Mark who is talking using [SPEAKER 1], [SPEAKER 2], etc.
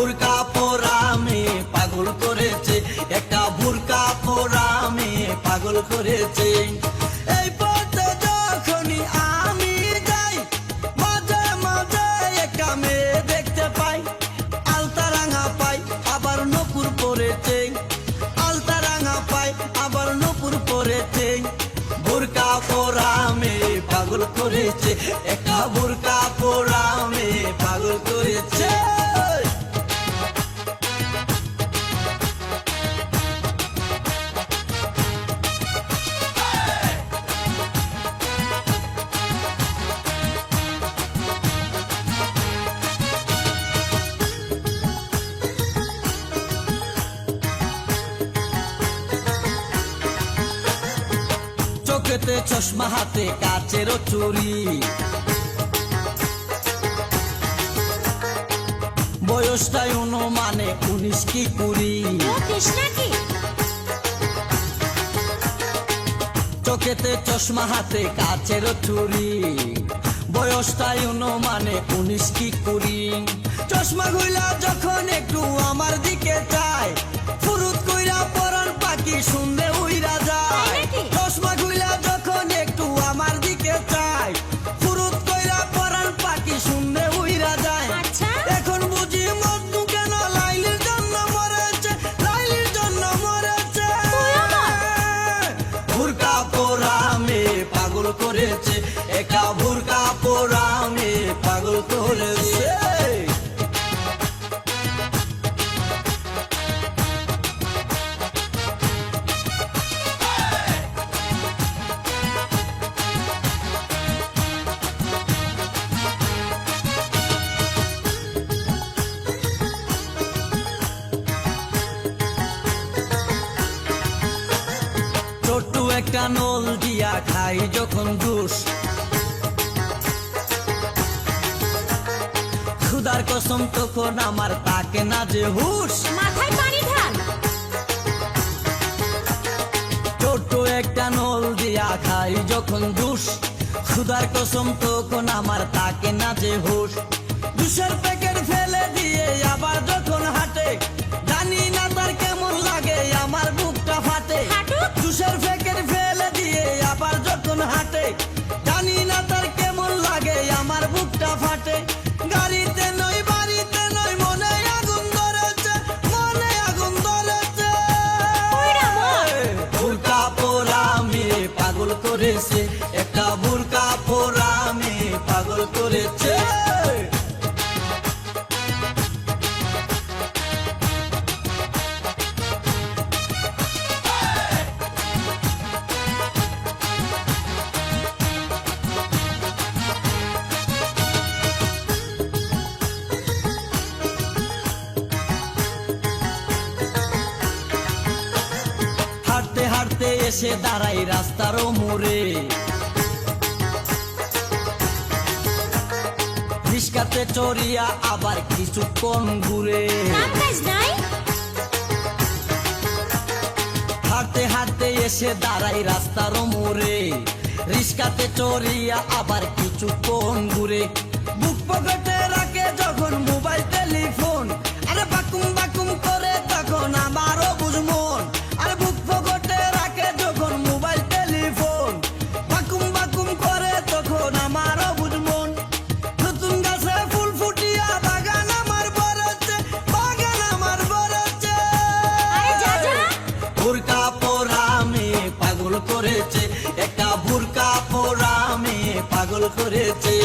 [SPEAKER 1] বুরকা পরা মেয়ে পাগল করেছে, একটা বুরকা পরা মেয়ে পাগল করেছে। এই পথে যখনই আমি যাই মাঝে মাঝে একটা মেয়ে দেখতে পাই, আলতা রাঙা পাই আবার নূপুর পরেছে, আলতা রাঙা পাই আবার নূপুর পরেছে। বুরকা পরা মেয়ে পাগল করেছে, একটা বুরকা পরা মেয়ে পাগল করেছে। চোখেতে চশমা হাতে কাচেরও চুরি, বয়সটাই অনুমানে 19 কি 20। চোখেতে চশমা হাতে কাচেরও চুরি, বয়সটাই অনুমানে 19 কি 20। চশমা খুইলা যখন একটু আমার দিকে চায়, ফুরুত কইরা পরান পাখি শুনলে উইরা যায়। চশমা খুইলা যখন একটু আমার দিকে চায়, ফুরুত কইরা পরান পাখি শুনলে উইরা যায়। এখন বুঝি মজনু কেন লাইলির জন্য মরেছে, লাইলির জন্য মরেছে। বুরকা পরা মেয়ে পাগল করেছে, একা বুরকা পরা মেয়ে পাগল করেছে। ছোট্ট একটা নল দিয়া খাই যখন জুস, খুদার কসম তখন আমার তাকে না যে হুশ।
[SPEAKER 2] মাথায় পানি ঢাল।
[SPEAKER 1] ছোট্ট একটা নল দিয়া খাই যখন জুস, খুদার কসম তখন আমার তাকে না যে হুশ। জুসের প্যাকেট ফেলে দিয়ে আবার যখন হাঁটে, জানি না তার কেমন লাগে আমার বুকটা ফাটে। জুসের প্যাকেট ফেলে দিয়ে আবার যখন হাঁটে, জানি না তার কেমন লাগে আমার বুকটা ফাটে। গাড়িতে নয় বাড়িতে নয় মনে আগুন ধরেছে, মনে আগুন ধরেছে। বুরকা পরা মেয়ে পাগল করেছে, একটা বুরকা পরা মেয়ে পাগল করেছে। হাঁটতে হাঁটতে এসে দাঁড়াই রাস্তার মোড়ে, রিস্কাতে চড়িয়া আবার কিছুক্ষণ ঘুরে। হাঁটতে হাঁটতে এসে দাঁড়াই রাস্তার মোড়ে, রিস্কাতে চড়িয়া আবার কিছুক্ষণ ঘুরে। বুক পকেটে রাখে যখন মোবাইল টেলিফোন, আরে বাকুম বাকুম করে তখন আমারও বুঝমন। আরে বুক পকেটে রাখে যখন মোবাইল টেলিফোন, বাকুম বাকুম করে তখন আমারও বুঝমন। নতুন গাছে ফুল ফুটিয়া বাগান আমার ভরেছে, বাগান আমার ভরেছে। বুরকা পরা মেয়ে পাগল করেছে, একটা বুরকা পরা মেয়ে পাগল করেছে।